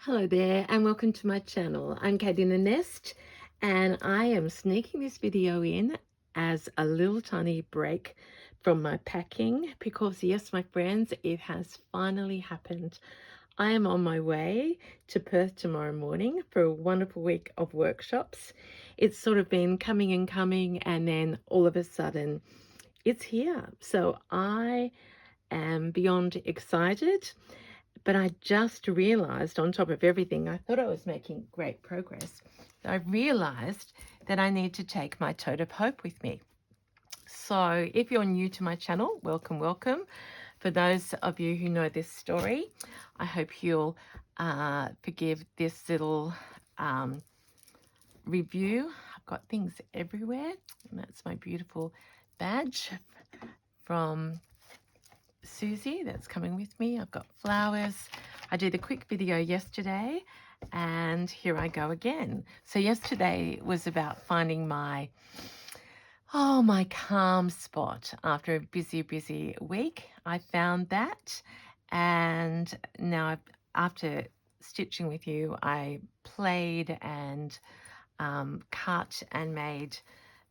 Hello there and welcome to my channel. I'm KiN and I am sneaking this video in as a little tiny break from my packing because yes, my friends, it has finally happened. I am on my way to Perth tomorrow morning for a wonderful week of workshops. It's sort of been coming and coming and then all of a sudden it's here. So I am beyond excited. But I just realized, on top of everything, I thought I was making great progress. I realized that I need to take my tote of hope with me. So if you're new to my channel, welcome, welcome. For those of you who know this story, I hope you'll forgive this little review. I've got things everywhere, and that's my beautiful badge from Susie that's coming with me. I've got flowers. I did a quick video yesterday and here I go again. So yesterday was about finding my calm spot after a busy week. I found that, and now after stitching with you, I played and cut and made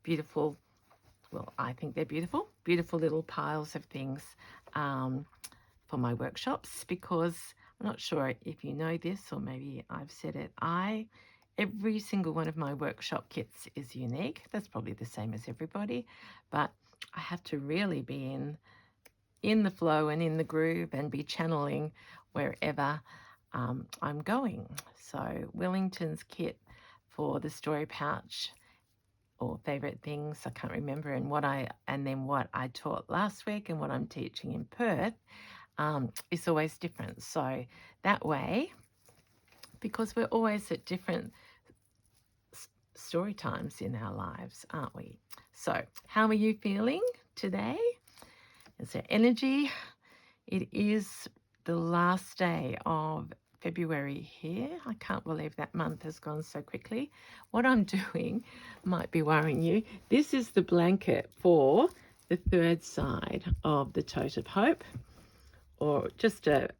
beautiful, well, I think they're beautiful little piles of things for my workshops, because I'm not sure if you know this or maybe I've said it. Every single one of my workshop kits is unique. That's probably the same as everybody, but I have to really be in the flow and in the groove and be channeling wherever I'm going. So Wellington's kit for the story pouch or favorite things, I can't remember, and then what I taught last week and what I'm teaching in Perth is always different. So that way, because we're always at different story times in our lives, aren't we? So how are you feeling today? Is there energy? It is the last day of February here. I can't believe that month has gone so quickly. What I'm doing might be worrying you. This is the blanket for the third side of the Tote of Hope, or just a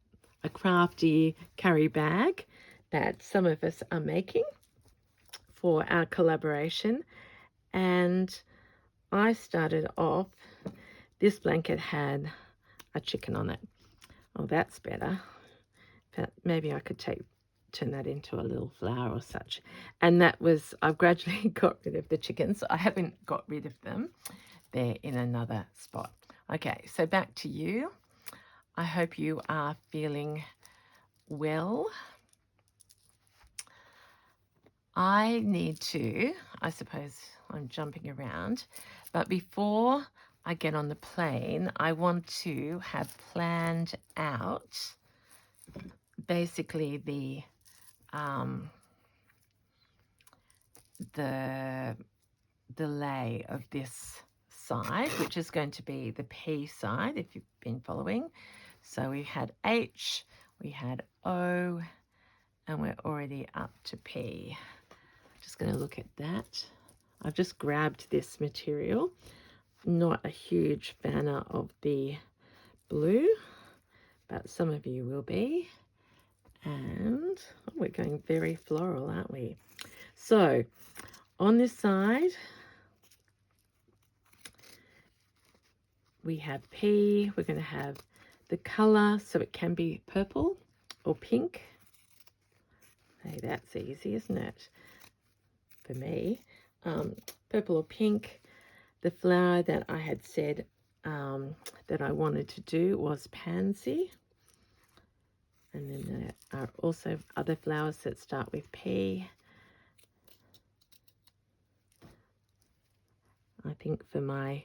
crafty carry bag that some of us are making for our collaboration. And I started off, this blanket had a chicken on it. Oh, that's better. But maybe I could turn that into a little flower or such. And that was, I've gradually got rid of the chickens. I haven't got rid of them. They're in another spot. Okay, so back to you. I hope you are feeling well. I suppose I'm jumping around, but before I get on the plane, I want to have planned out basically the lay of this side, which is going to be the P side, if you've been following. So we had H, we had O, and we're already up to P. Just going to look at that. I've just grabbed this material. Not a huge fan of the blue, but some of you will be. And we're going very floral, aren't we? So on this side, we have P. We're going to have the color, so it can be purple or pink. Hey, that's easy, isn't it? For me, purple or pink. The flower that I had said that I wanted to do was pansy. And then there are also other flowers that start with P. I think for my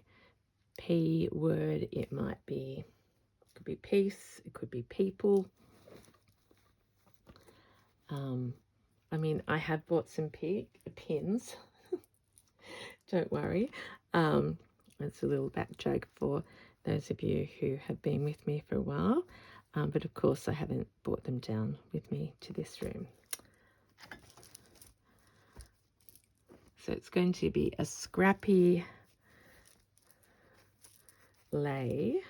P word, it could be peace, it could be people. I mean, I have bought some pins. Don't worry. It's a little back joke for those of you who have been with me for a while. But of course, I haven't brought them down with me to this room. So it's going to be a scrappy lay.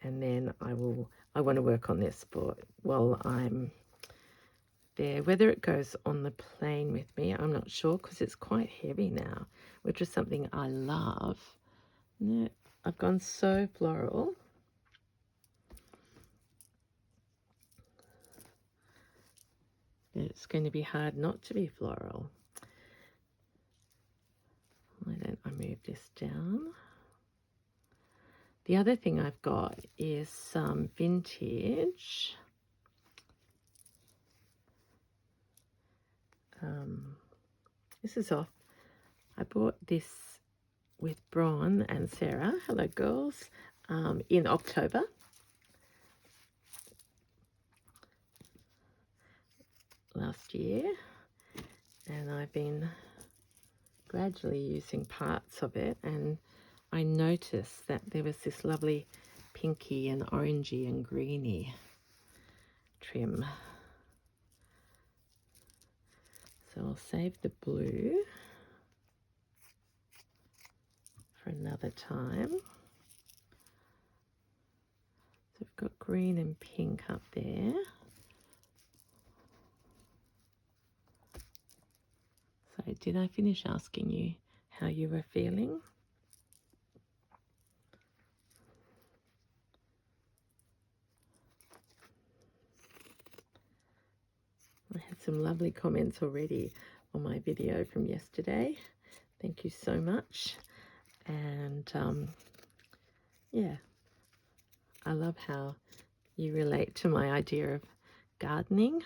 And then I want to work on this while I'm there. Whether it goes on the plane with me, I'm not sure, because it's quite heavy now, which is something I love. No, I've gone so floral. It's going to be hard not to be floral. Why don't I move this down? The other thing I've got is some vintage this is off. I bought this with Bron and Sarah, hello girls, in October. Last year, and I've been gradually using parts of it, and I noticed that there was this lovely pinky and orangey and greeny trim. So I'll save the blue for another time. So we've got green and pink up there. So did I finish asking you how you were feeling? I had some lovely comments already on my video from yesterday. Thank you so much. And yeah, I love how you relate to my idea of gardening.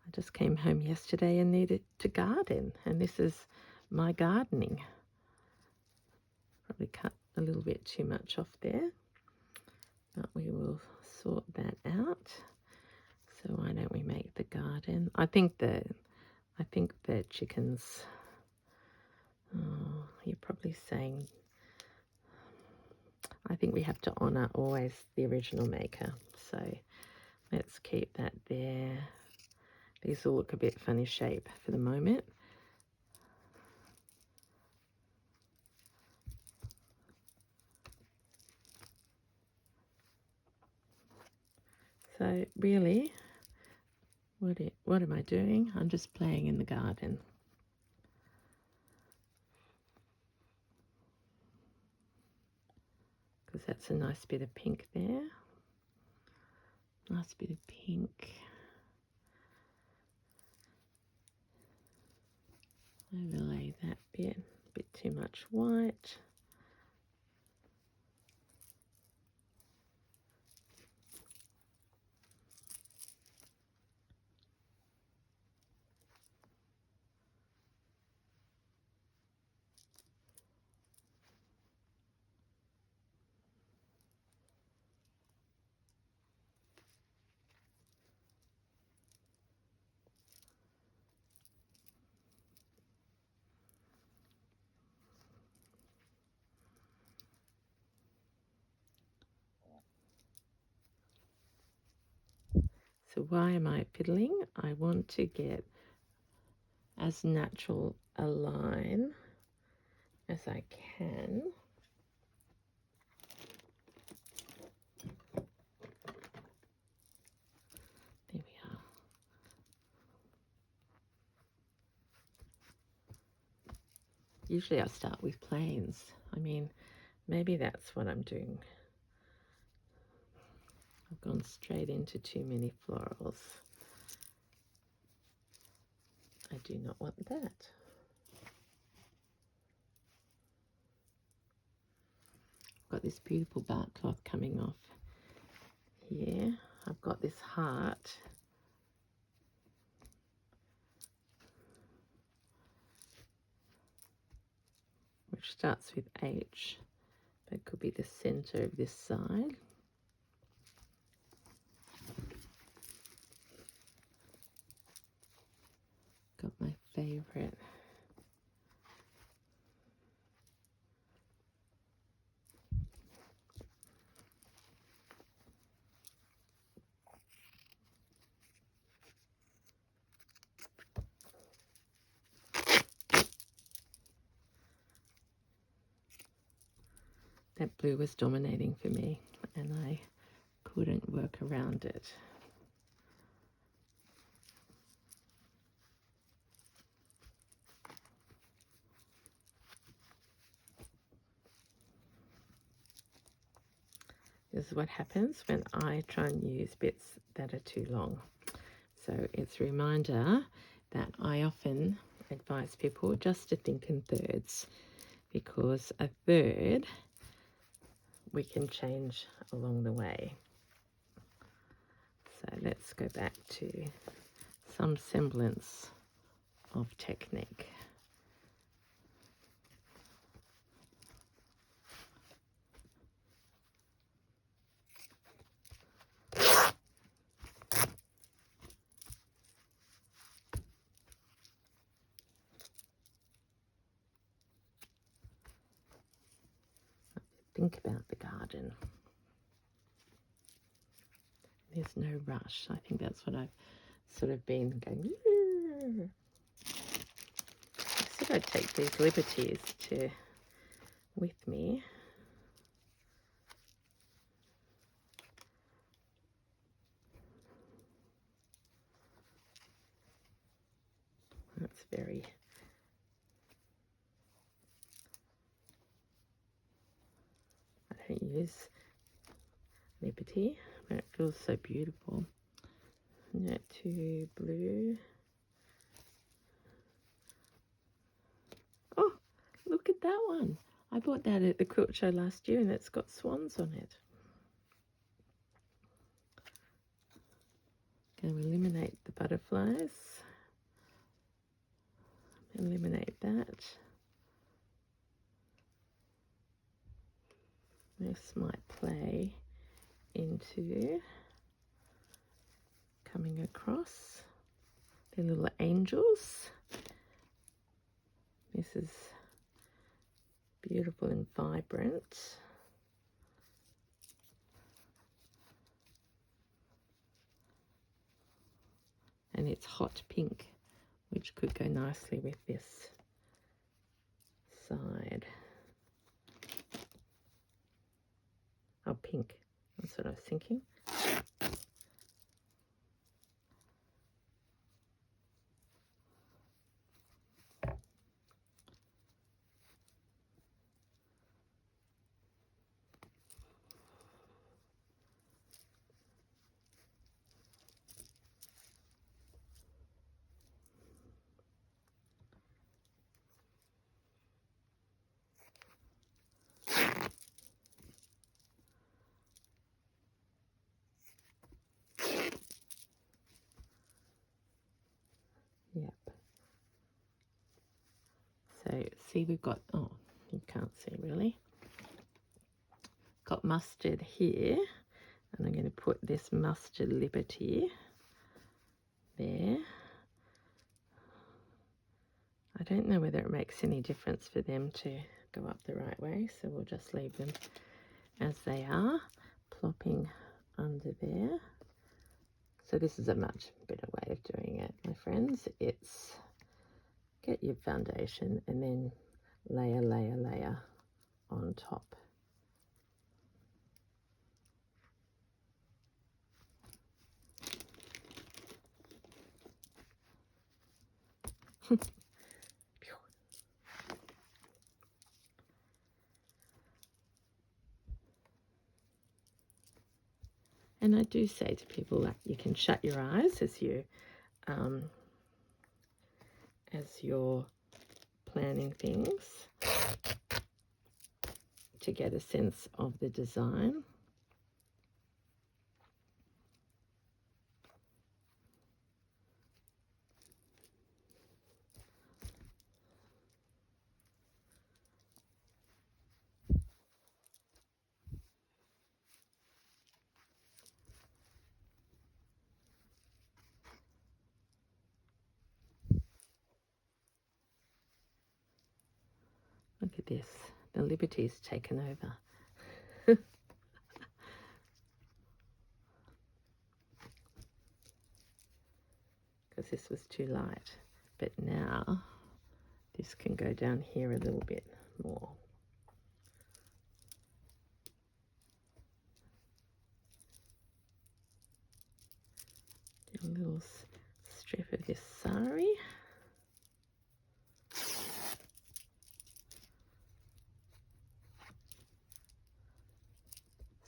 I just came home yesterday and needed to garden, and this is my gardening. Probably cut a little bit too much off there, but we will sort that out. So why don't we make the garden? I think the chickens, oh, you're probably saying, I think we have to honour always the original maker. So let's keep that there. These will look a bit funny shape for the moment. So really, what am I doing? I'm just playing in the garden. Because that's a nice bit of pink there. Nice bit of pink. Overlay that bit. A bit too much white. So why am I fiddling? I want to get as natural a line as I can. There we are. Usually I start with planes. I mean, maybe that's what I'm doing. I've gone straight into too many florals. I do not want that. I've got this beautiful bark cloth coming off here. I've got this heart. Which starts with H, but could be the center of this side. Got my favorite. That blue was dominating for me, and I couldn't work around it. This is what happens when I try and use bits that are too long. So it's a reminder that I often advise people just to think in thirds, because a third we can change along the way. So let's go back to some semblance of technique. Think about the garden. There's no rush. I think that's what I've sort of been going. I said I'd take these liberties with me. That's very. I don't use Liberty, but it feels so beautiful. Not too blue. Oh, look at that one. I bought that at the quilt show last year and it's got swans on it. Going to eliminate the butterflies. Eliminate that. This might play into coming across the little angels. This is beautiful and vibrant. And it's hot pink, which could go nicely with this side. Oh, pink. That's what I was thinking. Yep. So see, we've got, oh, you can't see really. Got mustard here, and I'm going to put this mustard Liberty there. I don't know whether it makes any difference for them to go up the right way, so we'll just leave them as they are, plopping under there. So this is a much better way of doing it, my friends. It's get your foundation and then layer, layer, layer on top. And I do say to people that you can shut your eyes as you're planning things to get a sense of the design. Look at this, the Liberty's taken over. Because this was too light. But now this can go down here a little bit more. Do a little strip of this sari.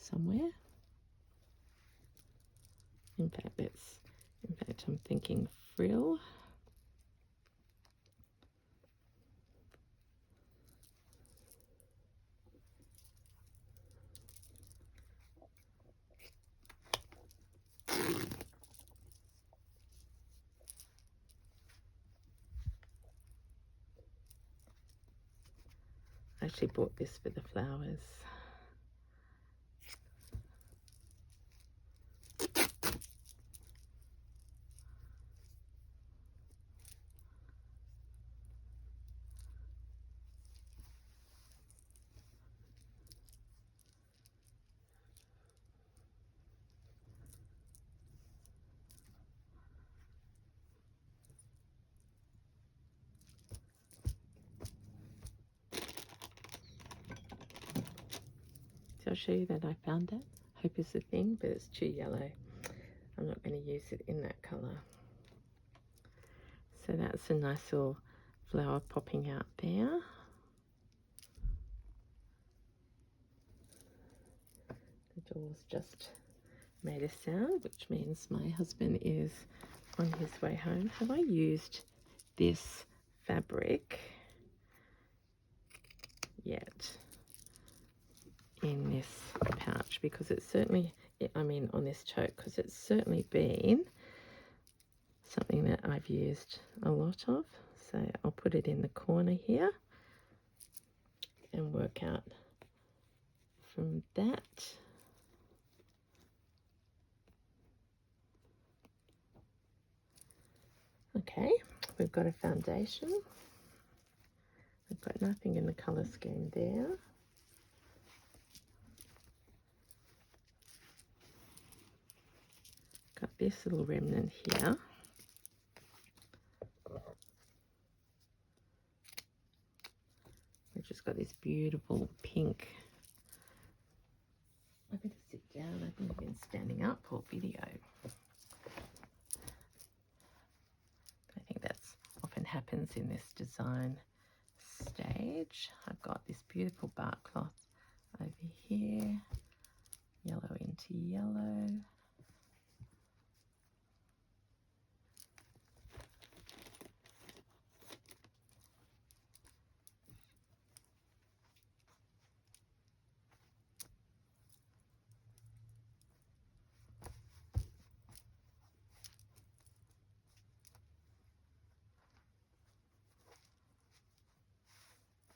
Somewhere. white, I'm thinking frill. I actually bought this for the flowers. So I'll show you that I found that. Hope is the thing, but it's too yellow. I'm not going to use it in that colour. So that's a nice little flower popping out there. The door's just made a sound, which means my husband is on his way home. Have I used this fabric yet in this pouch? Because it's certainly, I mean on this tote, because it's certainly been something that I've used a lot of. So I'll put it in the corner here and work out from that. Okay, we've got a foundation. I've got nothing in the colour scheme there. Got this little remnant here. We've just got this beautiful pink. I better sit down. I think I've been standing up for video. I think that's often happens in this design stage. I've got this beautiful bark cloth over here, yellow into yellow.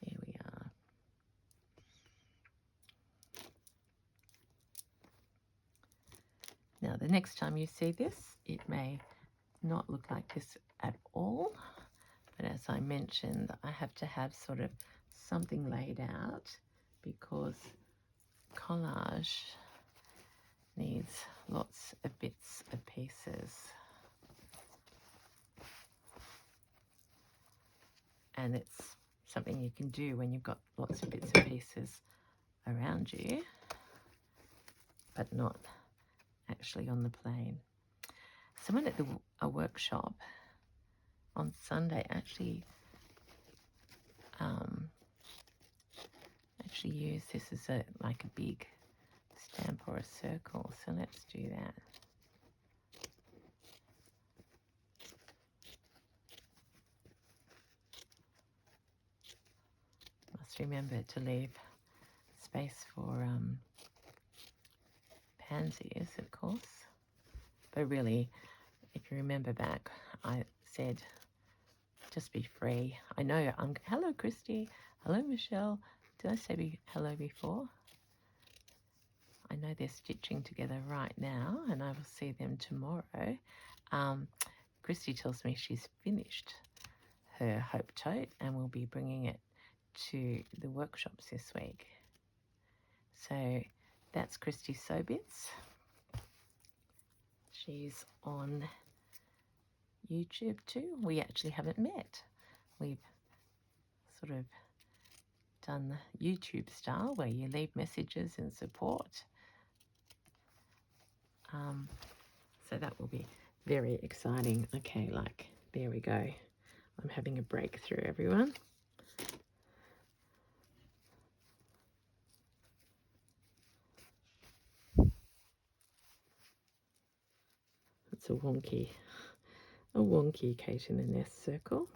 There we are. Now the next time you see this, it may not look like this at all, but as I mentioned, I have to have sort of something laid out because collage needs lots of bits and pieces. And it's something you can do when you've got lots of bits and pieces around you, but not actually on the plane. Someone at a workshop on Sunday actually used this as like a big stamp or a circle. So let's do that. Must remember to leave space for pansies, of course. But really, if you remember back, I said just be free. I know hello Christy, hello Michelle. Did I say hello before? I know they're stitching together right now and I will see them tomorrow. Christy tells me she's finished her Hope tote and will be bringing it to the workshops this week. So that's Christy Sew Bits. She's on YouTube too. We actually haven't met. We've sort of done the YouTube style where you leave messages and support. So that will be very exciting. Okay, like, there we go. I'm having a breakthrough, everyone. It's a wonky a wonky Kate in the Nest circle,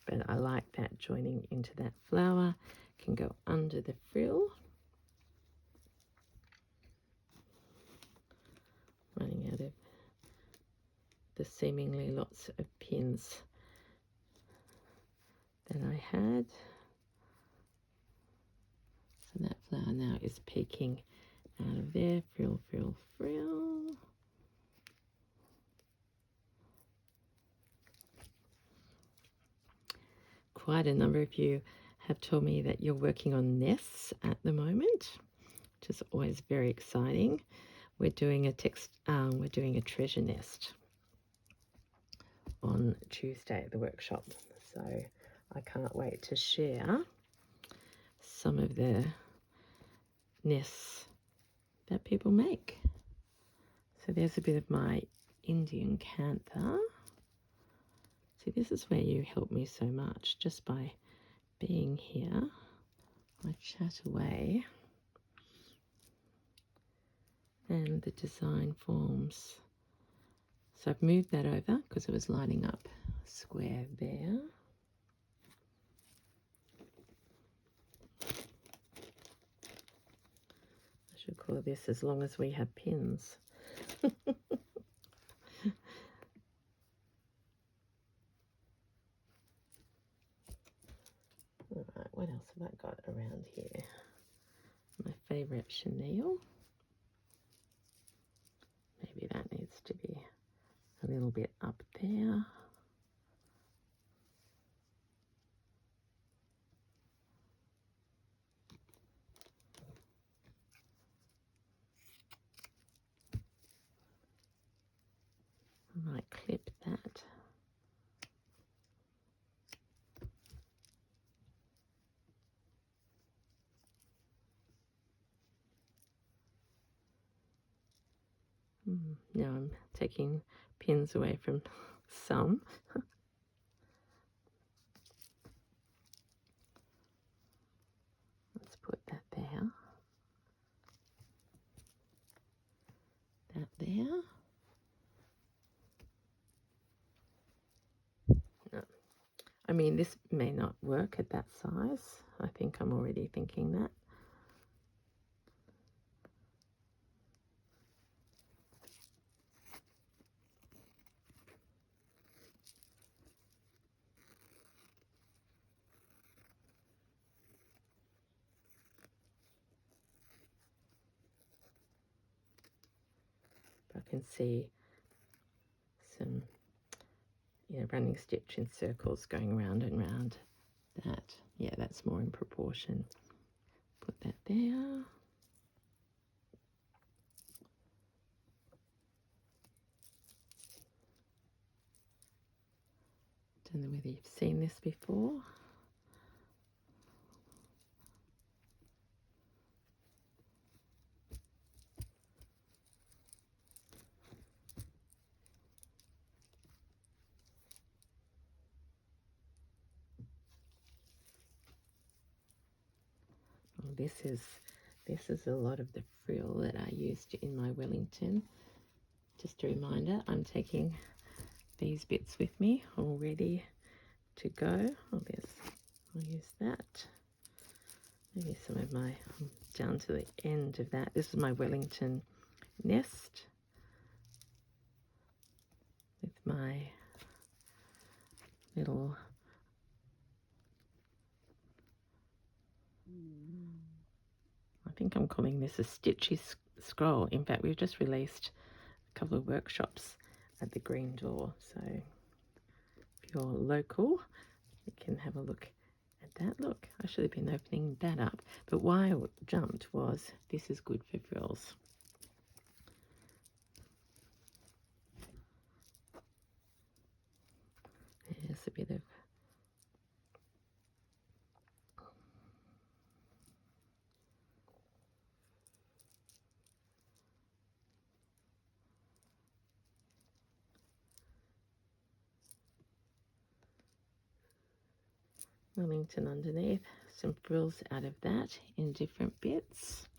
but I like that joining into that flower. Can go under the frill. Running out of the seemingly lots of pins that I had. So that flower now is peeking out of there. Frill, frill, frill. Quite a number of you have told me that you're working on nests at the moment, which is always very exciting. We're doing a treasure nest on Tuesday at the workshop, so I can't wait to share some of the nests that people make. So there's a bit of my Indian Cantha. See, this is where you help me so much, just by being here. I chat away and the design forms. So I've moved that over because it was lining up square there. I should call this As Long As We Have Pins. Alright, what else have I got around here? My favourite chenille. Maybe that needs to be a little bit up there. I might clip that. Now I'm taking pins away from some. Let's put that there. That there. No. I mean, this may not work at that size. I think I'm already thinking that. I can see some, running stitch in circles going round and round that. Yeah, that's more in proportion. Put that there. Don't know whether you've seen this before. Oh, this is a lot of the frill that I used in my Wellington. Just a reminder, I'm taking these bits with me all ready to go. Oh, I'll use that. Maybe some of my, down to the end of that. This is my Wellington nest with my little, I think I'm calling this a stitchy scroll. In fact, we've just released a couple of workshops at the Green Door. So if you're local, you can have a look at that. Look, I should have been opening that up. But why I jumped was this is good for frills. There's a bit of Wellington underneath, some frills out of that in different bits.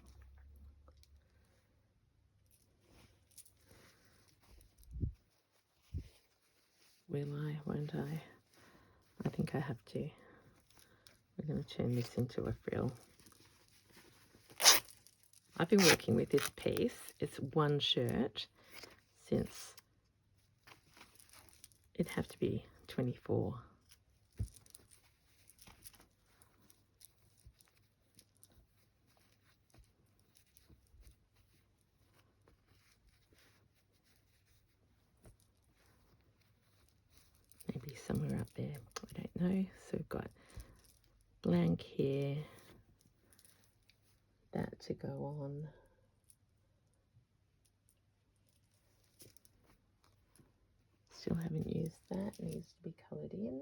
Will I? Won't I? I think I have to. We're going to turn this into a frill. I've been working with this piece. It's one shirt since it'd have to be 24. Maybe somewhere up there, I don't know. So we've got blank here, that to go on. Still haven't used that, needs to be coloured in.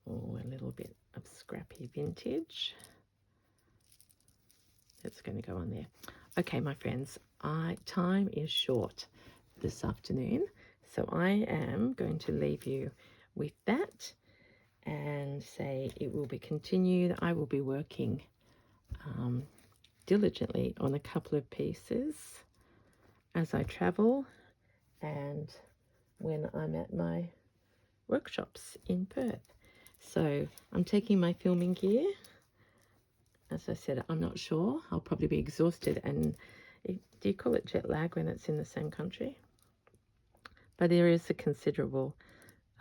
Oh, a little bit of scrappy vintage. That's going to go on there. Okay, my friends, time is short this afternoon, so I am going to leave you with that and say it will be continued. I will be working diligently on a couple of pieces as I travel and when I'm at my workshops in Perth. So I'm taking my filming gear. As I said, I'm not sure. I'll probably be exhausted. And do you call it jet lag when it's in the same country? But there is a considerable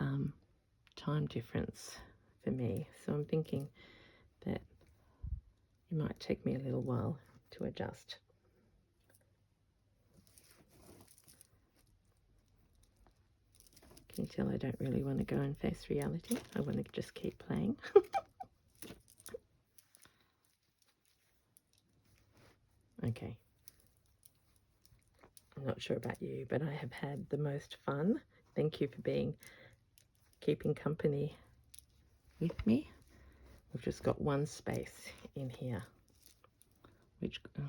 time difference for me. So I'm thinking that it might take me a little while to adjust. Can you tell I don't really want to go and face reality? I want to just keep playing. Okay. I'm not sure about you, but I have had the most fun. Thank you for keeping company with me. We've just got one space in here, which I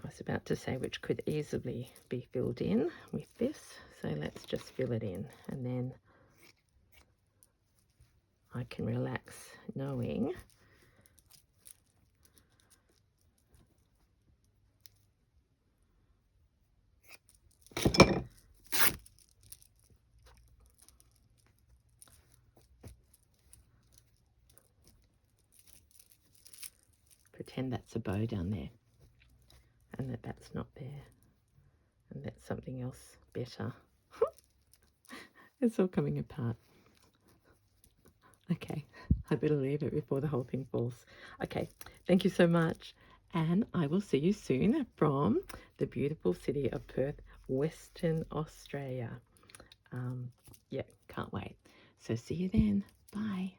was about to say, which could easily be filled in with this. So let's just fill it in, and then I can relax knowing pretend that's a bow down there and that's not there and that's something else better. It's all coming apart. Okay, I better leave it before the whole thing falls. Okay, thank you so much, and I will see you soon from the beautiful city of Perth, Western Australia. Yeah, can't wait. So see you then. Bye.